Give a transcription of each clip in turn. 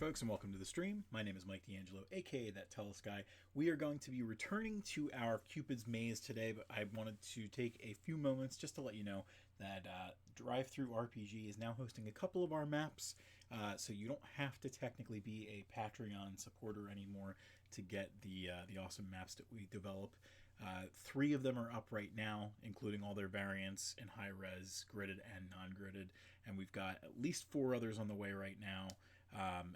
folks, and welcome to the stream. My name is Mike D'Angelo, aka That Tellest Guy. We are going to be returning to our Cupid's Maze today, but I wanted to take a few moments just to let you know that DTRPG is now hosting a couple of our maps, so you don't have to technically be a Patreon supporter anymore to get the awesome maps that we develop. 3 of them are up right now, including all their variants in high res, gridded, and non-gridded, and we've got at least 4 others on the way right now.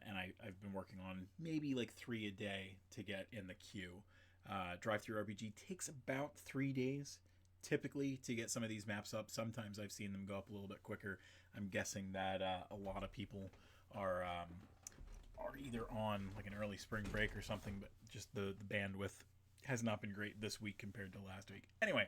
And I've been working on maybe like 3 a day to get in the queue. DriveThruRPG takes about 3 days typically to get some of these maps up. Sometimes I've seen them go up a little bit quicker. I'm guessing that a lot of people are either on like an early spring break or something, but just the bandwidth has not been great this week compared to last week. Anyway,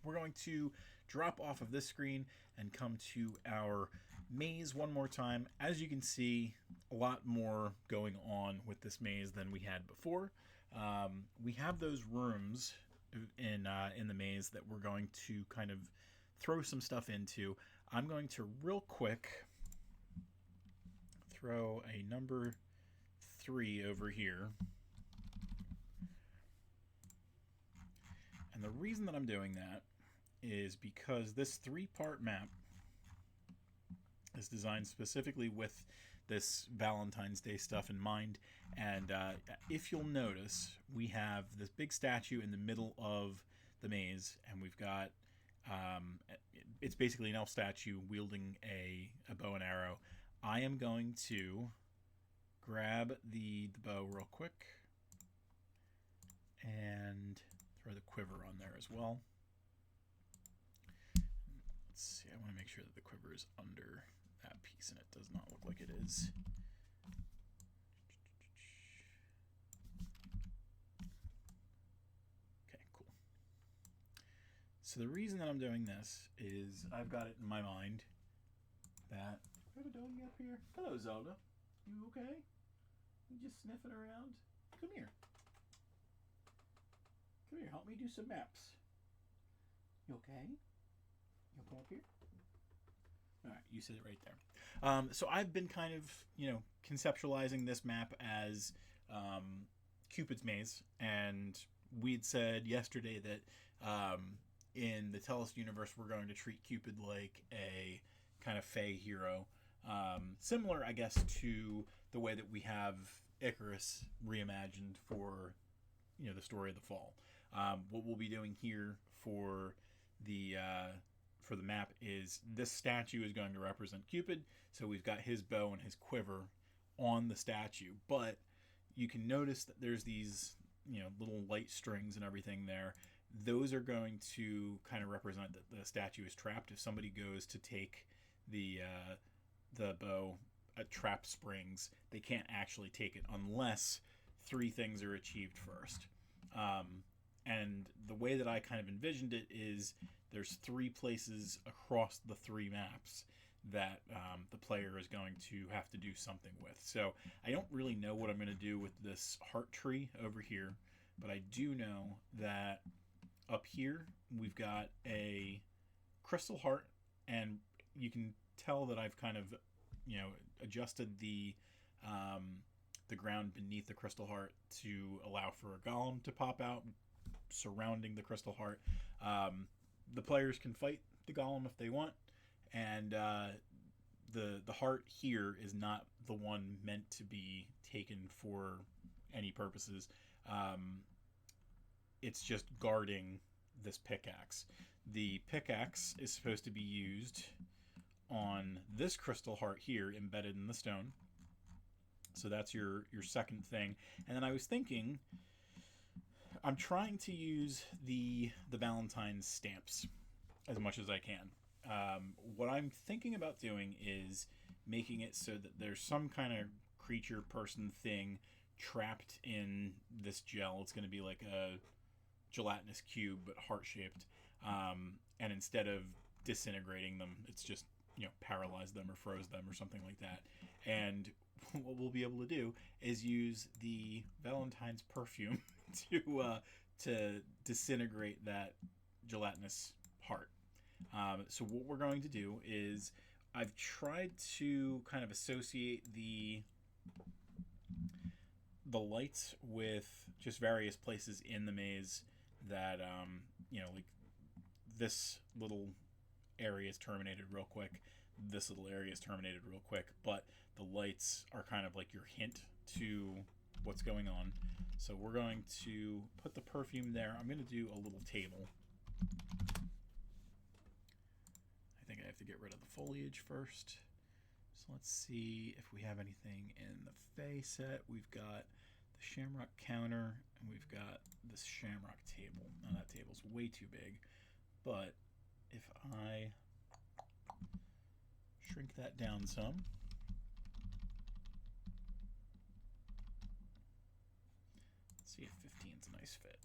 we're going to drop off of this screen and come to our maze one more time. As you can see, a lot more going on with this maze than we had before. We have those rooms in the maze that we're going to kind of throw some stuff into. I'm going to real quick throw a number 3 over here. And the reason that I'm doing that is because this 3-part map is designed specifically with this Valentine's Day stuff in mind. And if you'll notice, we have this big statue in the middle of the maze, and we've got it's basically an elf statue wielding a bow and arrow. I am going to grab the bow real quick and throw the quiver on there as well. Let's see, I want to make sure that the quiver is under that piece, and it does not look like it is. Okay, cool. So the reason that I'm doing this is I've got it in my mind that... We have a doggy up here. Hello, Zelda. You okay? You just sniffing around? Come here. Come here, help me do some maps. You okay? You'll come up here? Alright, you sit right there. So I've been kind of, conceptualizing this map as Cupid's Maze, and we'd said yesterday that in the Tellest universe we're going to treat Cupid like a kind of fae hero. Similar, I guess, to the way that we have Icarus reimagined for, the story of the fall. What we'll be doing here for the map is this statue is going to represent Cupid, so we've got his bow and his quiver on the statue, but you can notice that there's these little light strings and everything there. Those are going to kind of represent that the statue is trapped. If somebody goes to take the bow at trap springs, they can't actually take it unless 3 things are achieved first. And the way that I kind of envisioned it is there's 3 places across the 3 maps that the player is going to have to do something with. So I don't really know what I'm going to do with this heart tree over here, but I do know that up here we've got a crystal heart, and you can tell that I've kind of adjusted the ground beneath the crystal heart to allow for a golem to pop out surrounding the crystal heart. The players can fight the golem if they want, and the heart here is not the one meant to be taken for any purposes. It's just guarding this pickaxe. The pickaxe is supposed to be used on this crystal heart here embedded in the stone. So that's your second thing. And then I was thinking, I'm trying to use the Valentine stamps as much as I can. What I'm thinking about doing is making it so that there's some kind of creature, person, thing trapped in this gel. It's going to be like a gelatinous cube, but heart-shaped. And instead of disintegrating them, it's just, paralyze them or froze them or something like that. And what we'll be able to do is use the Valentine's perfume to disintegrate that gelatinous heart. So what we're going to do is I've tried to kind of associate the the lights with just various places in the maze that, like this little area is terminated real quick. This little area is terminated real quick, but the lights are kind of like your hint to what's going on. So we're going to put the perfume there. I'm going to do a little table. I think I have to get rid of the foliage first. So let's see if we have anything in the Fey set. We've got the Shamrock counter, and we've got this Shamrock table. Now that table's way too big, but if I shrink that down some, let's see if 15 is a nice fit.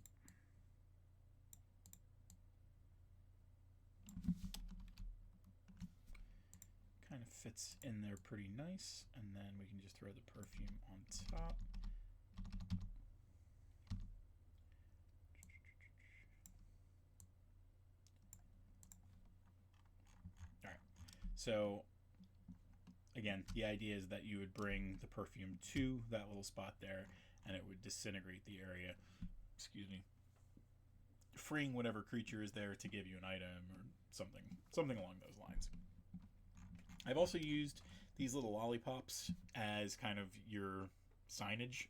Kind of fits in there pretty nice, and then we can just throw the perfume on top. All right, so again, the idea is that you would bring the perfume to that little spot there, and it would disintegrate the area, freeing whatever creature is there to give you an item or something along those lines. I've also used these little lollipops as kind of your signage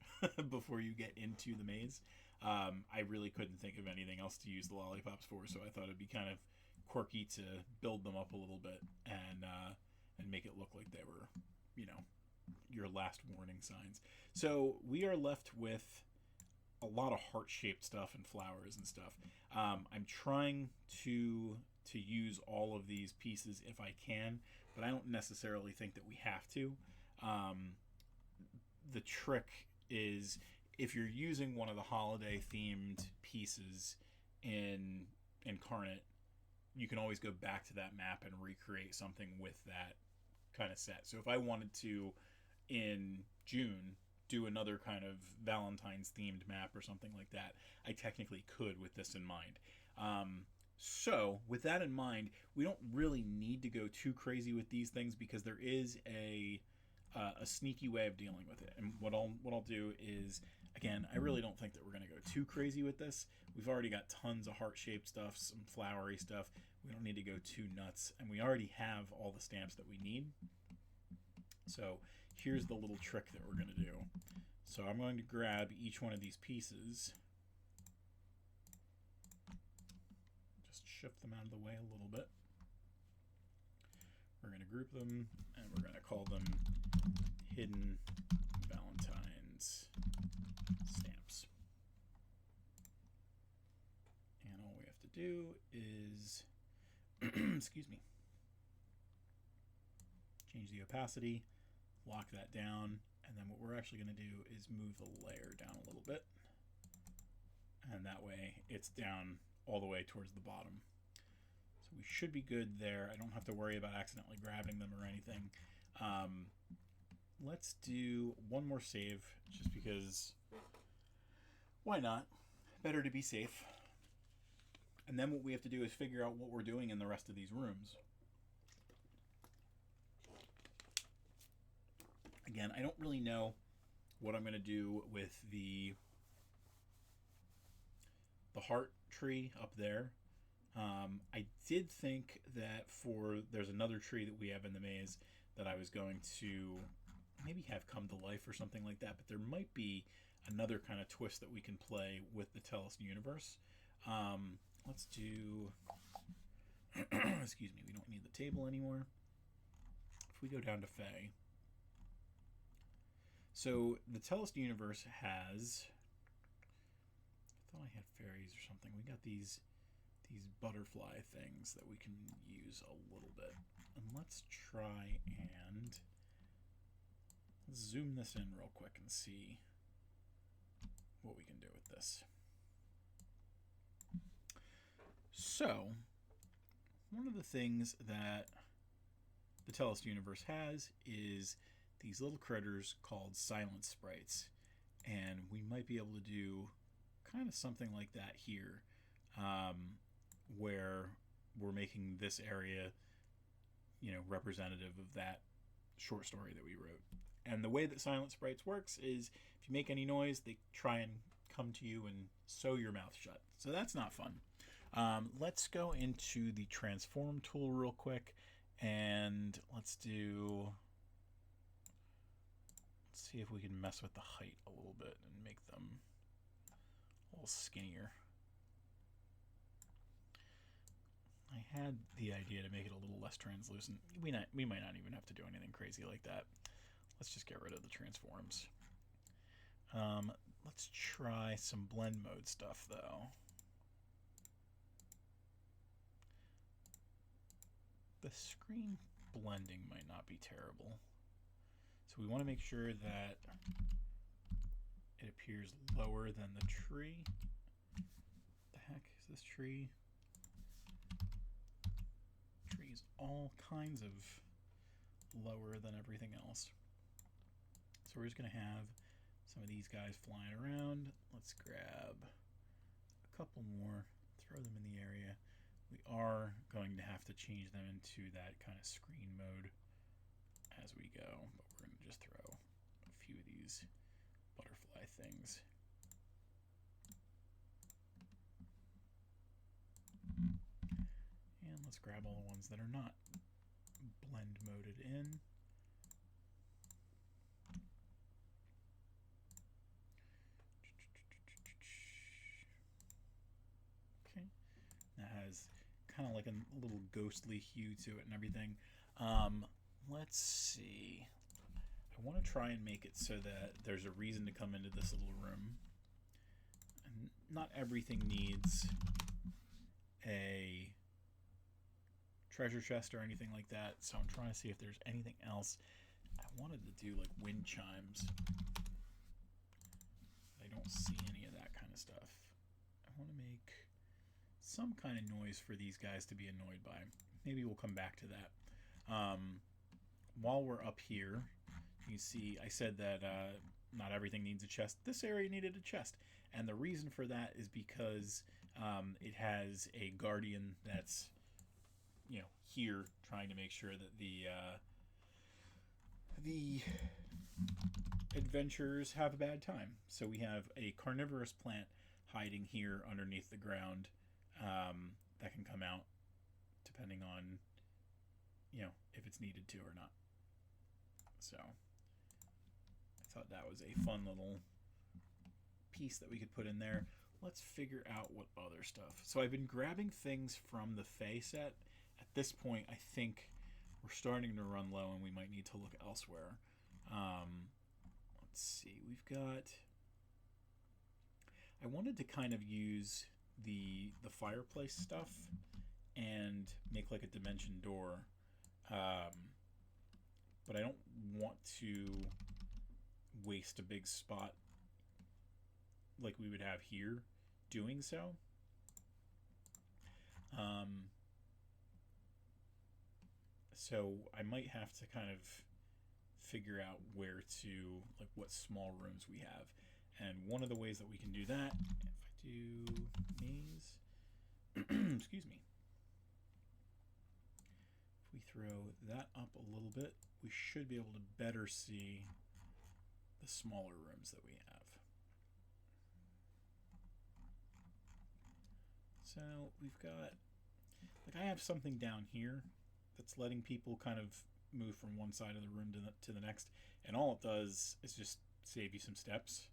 before you get into the maze. I really couldn't think of anything else to use the lollipops for, so I thought it'd be kind of quirky to build them up a little bit and make it look like they were, your last warning signs. So we are left with a lot of heart-shaped stuff and flowers and stuff. I'm trying to use all of these pieces if I can, but I don't necessarily think that we have to. The trick is, if you're using one of the holiday-themed pieces in Inkarnate, you can always go back to that map and recreate something with that kind of set. So if I wanted to, in June, do another kind of Valentine's themed map or something like that, I technically could with this in mind. So with that in mind, we don't really need to go too crazy with these things, because there is a sneaky way of dealing with it. And what I'll do is, again, I really don't think that we're going to go too crazy with this. We've already got tons of heart-shaped stuff, some flowery stuff. We don't need to go too nuts, and we already have all the stamps that we need. So here's the little trick that we're going to do. So I'm going to grab each one of these pieces, just shift them out of the way a little bit. We're going to group them, and we're going to call them Hidden Valentine's Stamps. And all we have to do is, excuse me, change the opacity, lock that down, and then what we're actually going to do is move the layer down a little bit, and that way it's down all the way towards the bottom. So we should be good there. I don't have to worry about accidentally grabbing them or anything. Let's do one more save, just because, why not? Better to be safe. And then what we have to do is figure out what we're doing in the rest of these rooms. Again, I don't really know what I'm going to do with the heart tree up there. I did think that there's another tree that we have in the maze that I was going to maybe have come to life or something like that, but there might be another kind of twist that we can play with the Tellest universe. Let's do, excuse me, we don't need the table anymore. If we go down to Fae. So the Tellest universe has, I thought I had fairies or something. We got these butterfly things that we can use a little bit. And let's try and zoom this in real quick and see what we can do with this. So, one of the things that the Tellest universe has is these little critters called silent sprites, and we might be able to do kind of something like that here, where we're making this area, representative of that short story that we wrote. And the way that Silent Sprites works is if you make any noise, they try and come to you and sew your mouth shut. So that's not fun. Let's go into the transform tool real quick, and let's see if we can mess with the height a little bit and make them a little skinnier. I had the idea to make it a little less translucent. We might not even have to do anything crazy like that. Let's just get rid of the transforms. Let's try some blend mode stuff though. The screen blending might not be terrible. So we want to make sure that it appears lower than the tree. What the heck is this tree? Tree's all kinds of lower than everything else. So we're just going to have some of these guys flying around. Let's grab a couple more, throw them in the area. We are going to have to change them into that kind of screen mode as we go, but we're going to just throw a few of these butterfly things. And let's grab all the ones that are not blend moded in. Okay, that has kind of like a little ghostly hue to it and everything. Let's see. I want to try and make it so that there's a reason to come into this little room. And not everything needs a treasure chest or anything like that, so I'm trying to see if there's anything else. I wanted to do like wind chimes. I don't see any of that kind of stuff. I want to make some kind of noise for these guys to be annoyed by. Maybe we'll come back to that. While we're up here, you see I said that not everything needs a chest. This area needed a chest, and the reason for that is because it has a guardian that's, you know, here trying to make sure that the adventurers have a bad time. So we have a carnivorous plant hiding here underneath the ground that can come out depending on, you know, if it's needed to or not. So I thought that was a fun little piece that we could put in there. Let's figure out what other stuff. So I've been grabbing things from the Fae set. At this point, I think we're starting to run low and we might need to look elsewhere. Let's see, we've got... I wanted to kind of use the fireplace stuff and make like a dimension door. But I don't want to waste a big spot like we would have here doing so. So I might have to kind of figure out where to, like what small rooms we have. And one of the ways that we can do that, if I do maze, excuse me. If we throw that up a little bit, we should be able to better see the smaller rooms that we have. So we've got, like I have something down here that's letting people kind of move from one side of the room to the next, and all it does is just save you some steps.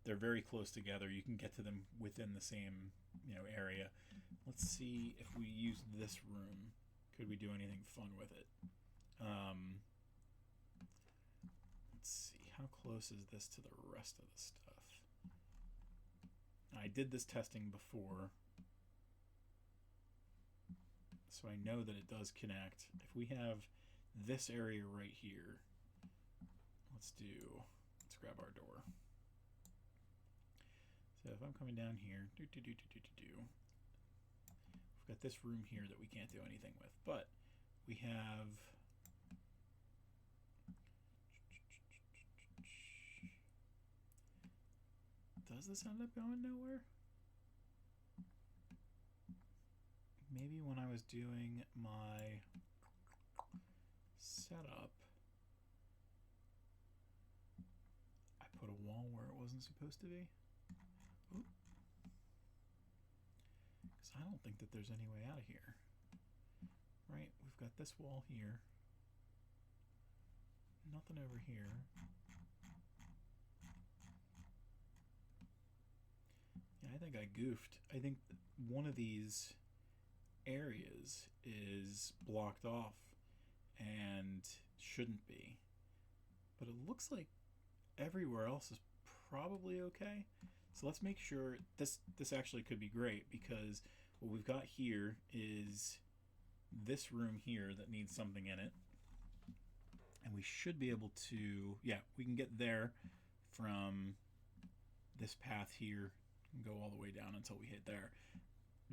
They're very close together. You can get to them within the same, you know, area. Let's see if we use this room. Could we do anything fun with it? Let's see. How close is this to the rest of the stuff? I did this testing before, so I know that it does connect. If we have this area right here, let's grab our door. So if I'm coming down here, we've got this room here that we can't do anything with, but we have does this end up going nowhere? Maybe when I was doing my setup, wasn't supposed to be. Because I don't think that there's any way out of here. Right, we've got this wall here. Nothing over here. Yeah, I think I goofed. I think one of these areas is blocked off and shouldn't be. But it looks like everywhere else is probably okay. So let's make sure this actually could be great, because what we've got here is this room here that needs something in it. And we should be able to, yeah, we can get there from this path here and go all the way down until we hit there.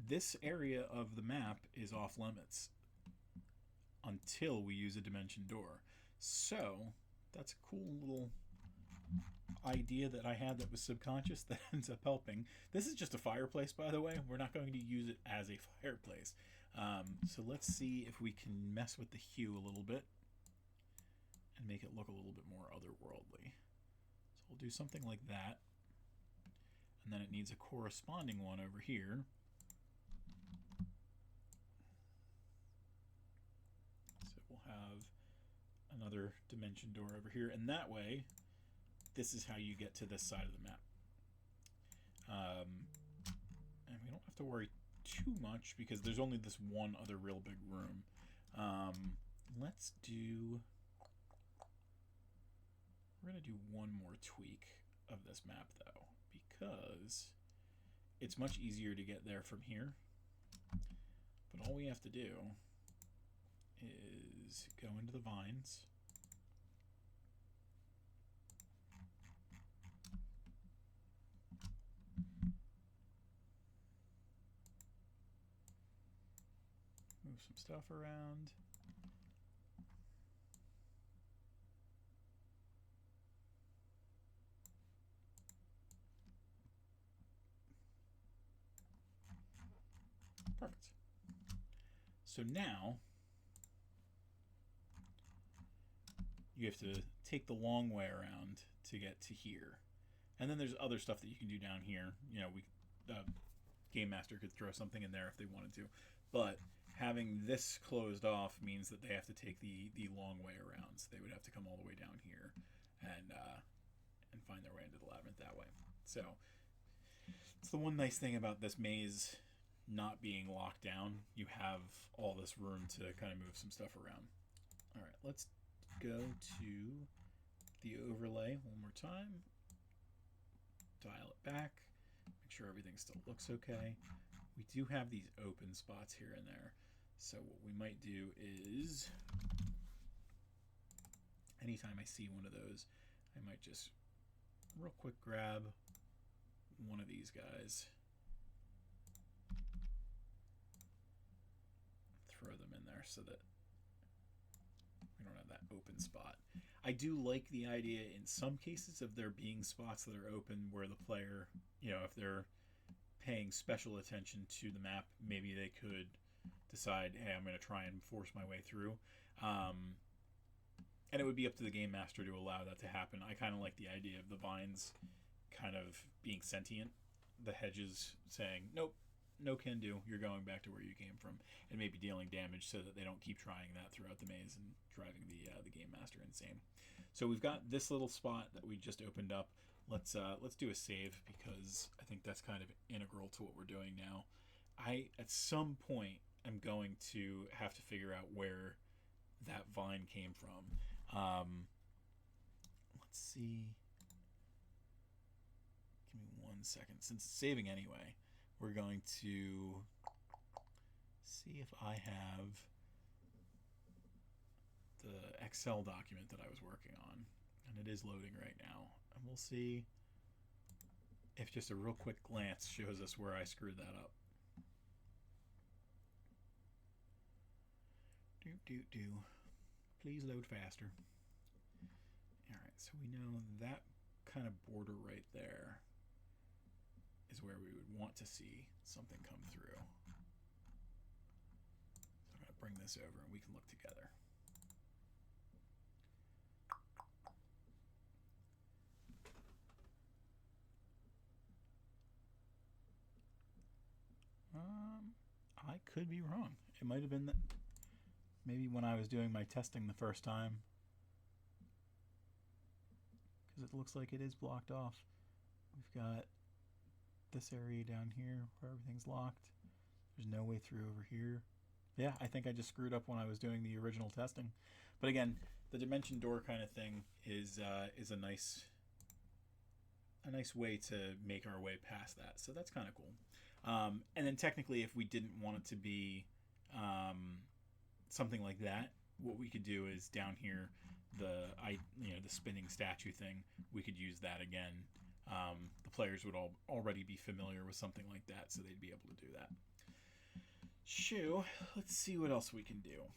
This area of the map is off limits until we use a dimension door. So that's a cool little idea that I had that was subconscious that ends up helping. This is just a fireplace, by the way. We're not going to use it as a fireplace. So let's see if we can mess with the hue a little bit and make it look a little bit more otherworldly. So we'll do something like that. And then it needs a corresponding one over here. So we'll have another dimension door over here. And that way, this is how you get to this side of the map. And we don't have to worry too much because there's only this one other real big room. Let's do... We're going to do one more tweak of this map, though, because it's much easier to get there from here. But all we have to do is go into the vines. Move some stuff around. Perfect. So now you have to take the long way around to get to here. And then there's other stuff that you can do down here. You know, Game Master could throw something in there if they wanted to. But having this closed off means that they have to take the long way around. So they would have to come all the way down here and find their way into the labyrinth that way. So it's the one nice thing about this maze not being locked down. You have all this room to kind of move some stuff around. All right, let's go to the overlay one more time. Dial it back. Make sure everything still looks okay. We do have these open spots here and there. So what we might do is, anytime I see one of those, I might just real quick grab one of these guys. Throw them in there so that we don't have that open spot. I do like the idea in some cases of there being spots that are open where the player, you know, if they're paying special attention to the map, maybe they could decide, hey, I'm going to try and force my way through. And it would be up to the Game Master to allow that to happen. I kind of like the idea of the vines kind of being sentient. The hedges saying, nope, no can do, you're going back to where you came from, and maybe dealing damage so that they don't keep trying that throughout the maze and driving the Game Master insane. So we've got this little spot that we just opened up. Let's do a save because I think that's kind of integral to what we're doing now. At some point am going to have to figure out where that vine came from. Let's see. Give me 1 second. Since it's saving anyway, we're going to see if I have the Excel document that I was working on. And it is loading right now. And we'll see if just a real quick glance shows us where I screwed that up. Please load faster. Alright, so we know that kind of border right there is where we would want to see something come through. So I'm going to bring this over and we can look together. could be wrong. It might have been that maybe when I was doing my testing the first time, because it looks like it is blocked off. We've got this area down here where everything's locked. There's no way through over here. Yeah, I think I just screwed up when I was doing the original testing. But again, the dimension door kind of thing is a nice way to make our way past that. So that's kind of cool. And then technically, if we didn't want it to be something like that, what we could do is down here, the spinning statue thing, we could use that again. The players would already be familiar with something like that, so they'd be able to do that. Shoo, let's see what else we can do.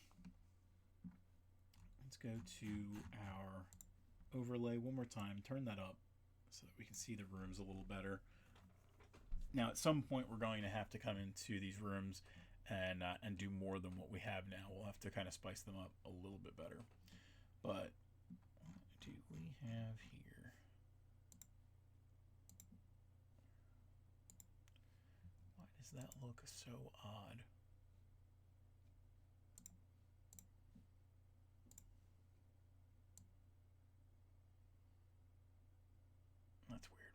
Let's go to our overlay one more time, turn that up so that we can see the rooms a little better. Now, at some point, we're going to have to come into these rooms and do more than what we have now. We'll have to kind of spice them up a little bit better. But what do we have here? Why does that look so odd? That's weird.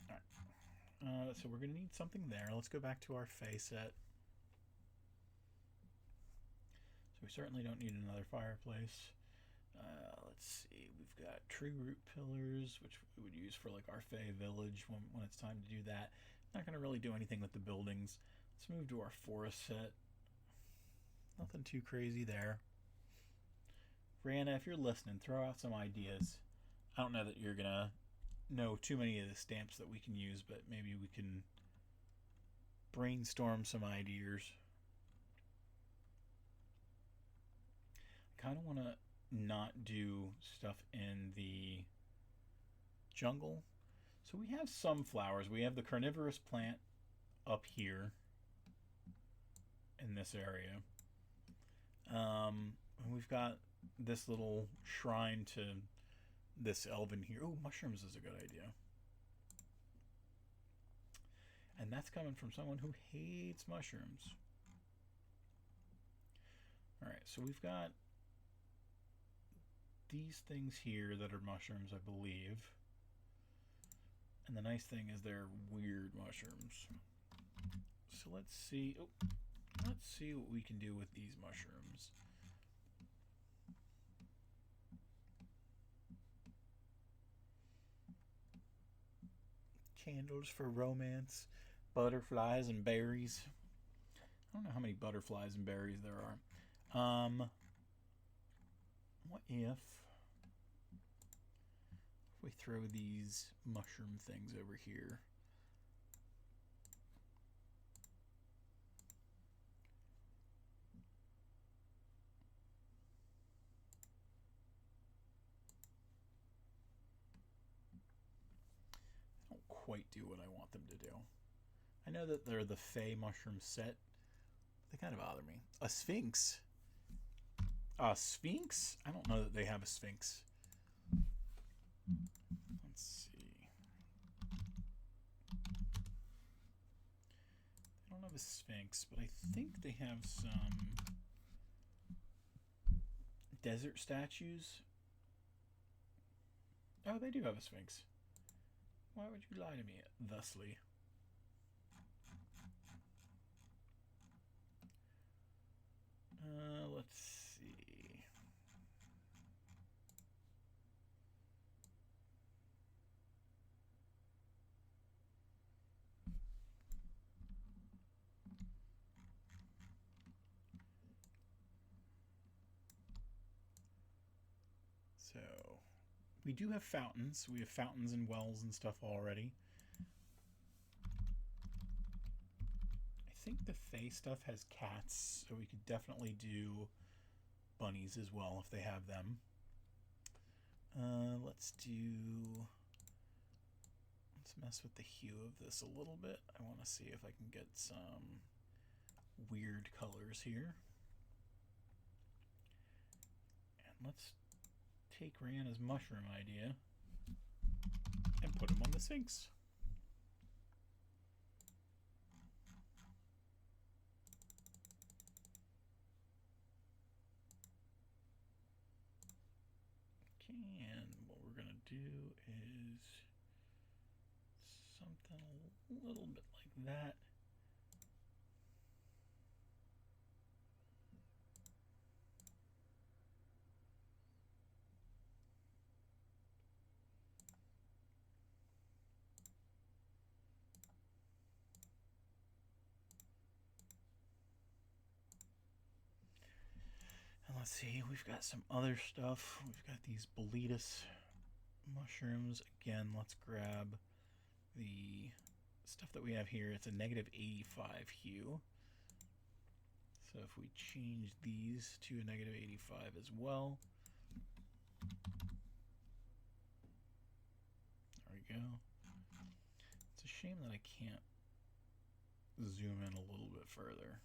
All right. So we're going to need something there. Let's go back to our face set. So we certainly don't need another fireplace. Let's see. We've got tree root pillars, which we would use for like our Fey village when it's time to do that. Not going to really do anything with the buildings. Let's move to our forest set. Nothing too crazy there. Brianna, if you're listening, throw out some ideas. I don't know that you're going to know too many of the stamps that we can use, but maybe we can brainstorm some ideas. I kind of want to not do stuff in the jungle. So we have some flowers. We have the carnivorous plant up here in this area. And we've got this little shrine to this elven here. Oh, mushrooms is a good idea. And that's coming from someone who hates mushrooms. Alright, so we've got these things here that are mushrooms, I believe. And the nice thing is they're weird mushrooms. So let's see. Oh, let's see what we can do with these mushrooms. Candles for romance, butterflies and berries. I don't know how many butterflies and berries there are. What if we throw these mushroom things over here? They don't quite do what I want them to do. I know that they're the Fey mushroom set. They kind of bother me. A sphinx? A sphinx? I don't know that they have a sphinx. Let's see. They don't have a sphinx, but I think they have some desert statues. Oh, they do have a sphinx. Why would you lie to me thusly? Let's see. So, we do have fountains. We have fountains and wells and stuff already. I think the Fae stuff has cats, so we could definitely do bunnies as well if they have them. Let's mess with the hue of this a little bit. I want to see if I can get some weird colors here. And let's take Rihanna's mushroom idea and put them on the sinks. do is something a little bit like that. And let's see, we've got some other stuff. We've got these boletus mushrooms. Again, let's grab the stuff that we have here. It's a -85 hue. So if we change these to a -85 as well. There we go. It's a shame that I can't zoom in a little bit further.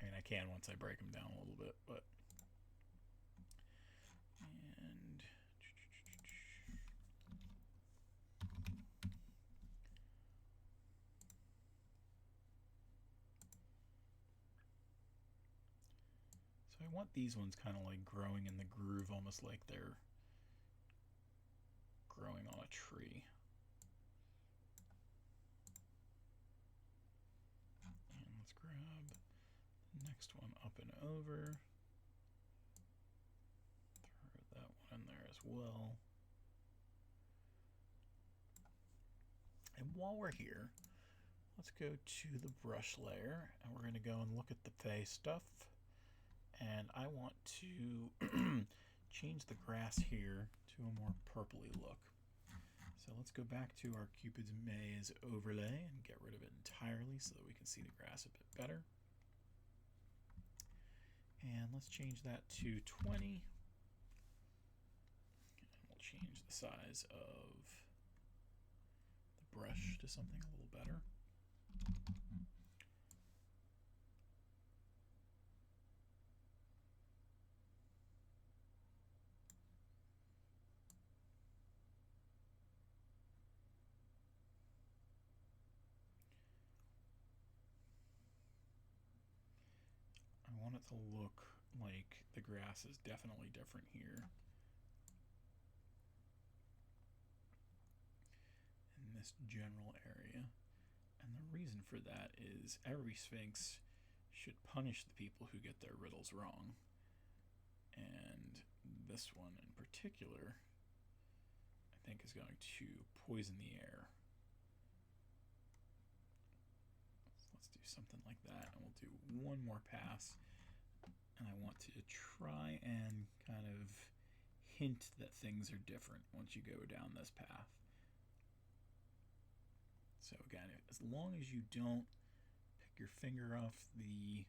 I mean, I can once I break them down a little bit, but... And... So I want these ones kind of like growing in the groove, almost like they're growing on a tree. And let's grab the next one up and over. Throw that one in there as well. And while we're here, let's go to the brush layer, and we're going to go and look at the face stuff. And I want to change the grass here to a more purpley look. So let's go back to our Cupid's Maze overlay and get rid of it entirely so that we can see the grass a bit better. And let's change that to 20. And we'll change the size of the brush to something a little better. I want it to look like the grass is definitely different here. In this general area. And the reason for that is every Sphinx should punish the people who get their riddles wrong. And this one in particular, I think, is going to poison the air. So let's do something like that, and we'll do one more pass. And I want to try and kind of hint that things are different once you go down this path. So again, as long as you don't pick your finger off the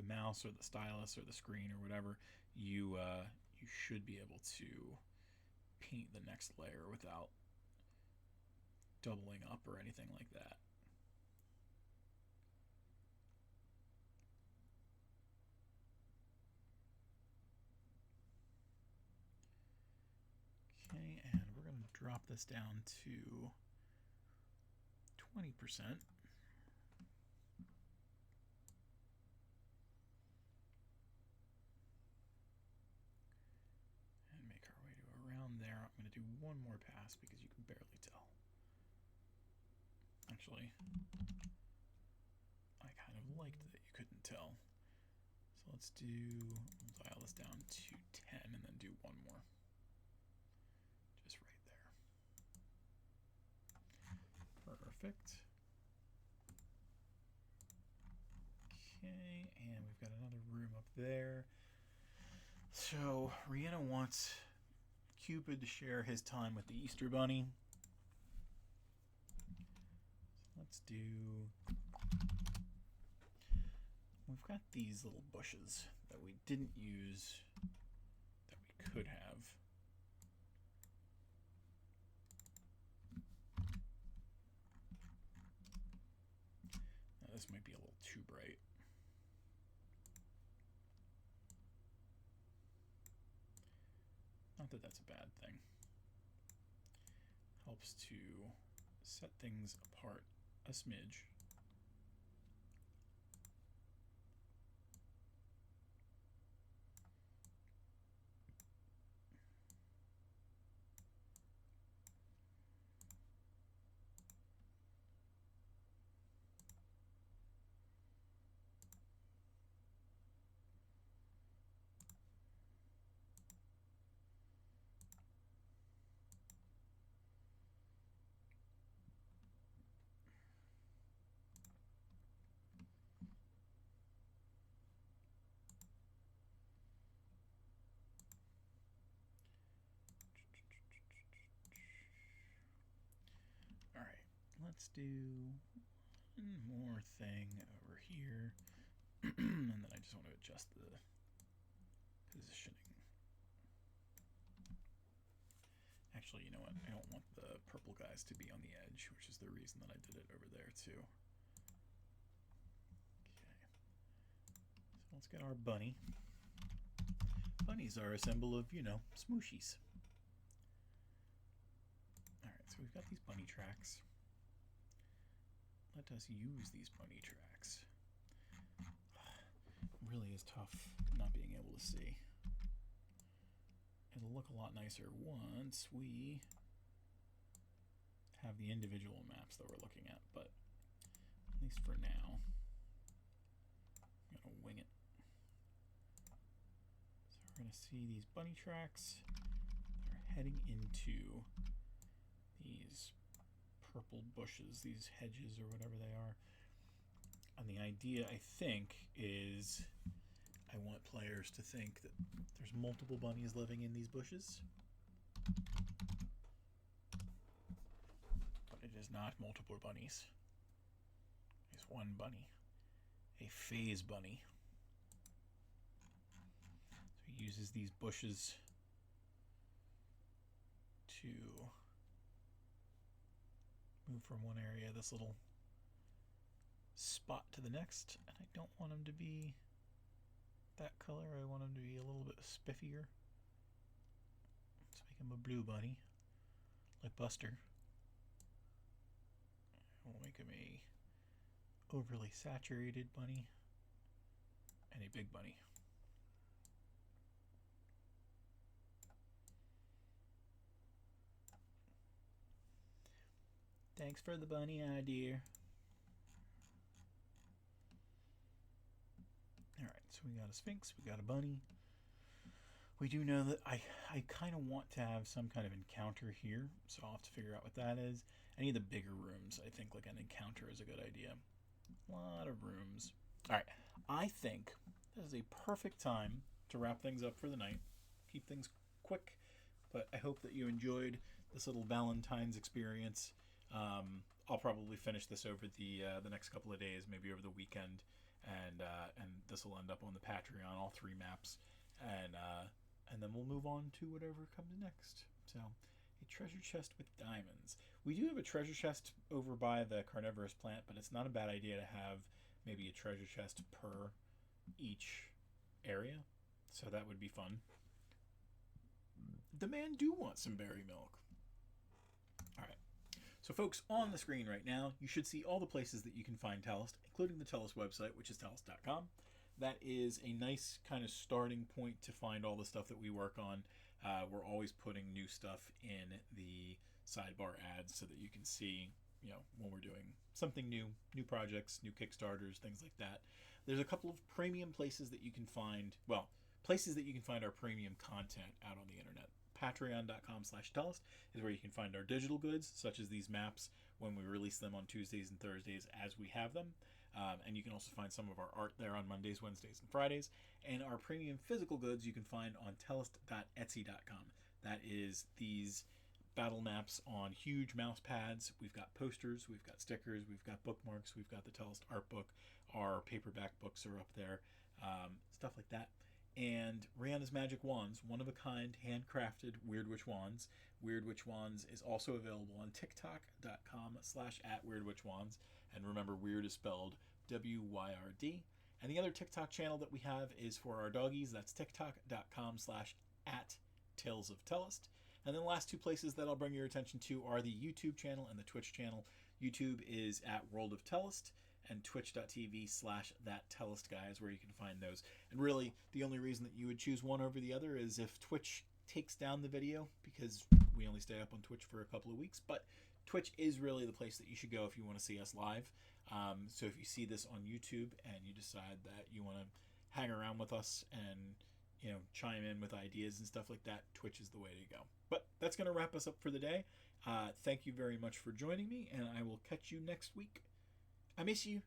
mouse or the stylus or the screen or whatever, you should be able to paint the next layer without doubling up or anything like that. Okay, and we're going to drop this down to 20%. And make our way to around there. I'm going to do one more pass because you can barely tell. Actually, I kind of liked that you couldn't tell. So let's we'll dial this down to 10 and then do one more. Just right there. Perfect. Okay, and we've got another room up there. So Rihanna wants Cupid to share his time with the Easter Bunny. So let's do... We've got these little bushes that we didn't use that we could have. Now this might be a little too bright. Not that that's a bad thing. Helps to set things apart a smidge. let's do one more thing over here. And then I just want to adjust the positioning. Actually, you know what? I don't want the purple guys to be on the edge, which is the reason that I did it over there too. Okay. So let's get our bunny. Bunnies are a symbol of, you know, smooshies. Alright, so we've got these bunny tracks. Let us use these bunny tracks. It really is tough not being able to see. It'll look a lot nicer once we have the individual maps that we're looking at, but at least for now, I'm going to wing it. So we're going to see these bunny tracks. They're heading into these purple bushes, these hedges or whatever they are. And the idea, I think, is I want players to think that there's multiple bunnies living in these bushes. But it is not multiple bunnies. It's one bunny. A phase bunny. So he uses these bushes to move from one area, this little spot, to the next. And I don't want him to be that color. I want him to be a little bit spiffier. Let's make him a blue bunny, like Buster. We'll make him a overly saturated bunny and a big bunny. Thanks for the bunny idea. Alright, so we got a sphinx, we got a bunny. We do know that I kind of want to have some kind of encounter here, so I'll have to figure out what that is. Any of the bigger rooms, I think like an encounter is a good idea. A lot of rooms. Alright, I think this is a perfect time to wrap things up for the night. Keep things quick, but I hope that you enjoyed this little Valentine's experience. I'll probably finish this over the next couple of days, maybe over the weekend, and this will end up on the Patreon, all 3 maps, and then we'll move on to whatever comes next. So, a treasure chest with diamonds. We do have a treasure chest over by the carnivorous plant, but it's not a bad idea to have maybe a treasure chest per each area, so that would be fun. The man do want some berry milk. Alright. So folks, on the screen right now, you should see all the places that you can find Tellest, including the Tellest website, which is tellest.com. That is a nice kind of starting point to find all the stuff that we work on. We're always putting new stuff in the sidebar ads so that you can see, you know, when we're doing something new, new projects, new Kickstarters, things like that. There's a couple of premium places that you can find, well, places that you can find our premium content out on the internet. Patreon.com/Tellest is where you can find our digital goods, such as these maps when we release them on Tuesdays and Thursdays as we have them. And you can also find some of our art there on Mondays, Wednesdays, and Fridays. And our premium physical goods you can find on Tellest.Etsy.com. That is these battle maps on huge mouse pads. We've got posters, we've got stickers, we've got bookmarks, we've got the Tellest art book. Our paperback books are up there, stuff like that. And Rihanna's Magic Wands, one-of-a-kind, handcrafted Weird Witch Wands. Weird Witch Wands is also available on TikTok.com/@WeirdWitchWands. And remember, weird is spelled WYRD. And the other TikTok channel that we have is for our doggies. That's TikTok.com/@TalesOfTellest. And then the last 2 places that I'll bring your attention to are the YouTube channel and the Twitch channel. YouTube is @WorldOfTellest. And twitch.tv/ThatTellestGuy is where you can find those. And really, the only reason that you would choose one over the other is if Twitch takes down the video, because we only stay up on Twitch for a couple of weeks. But Twitch is really the place that you should go if you want to see us live. So if you see this on YouTube and you decide that you want to hang around with us and, you know, chime in with ideas and stuff like that, Twitch is the way to go. But that's going to wrap us up for the day. Thank you very much for joining me, and I will catch you next week. I miss you.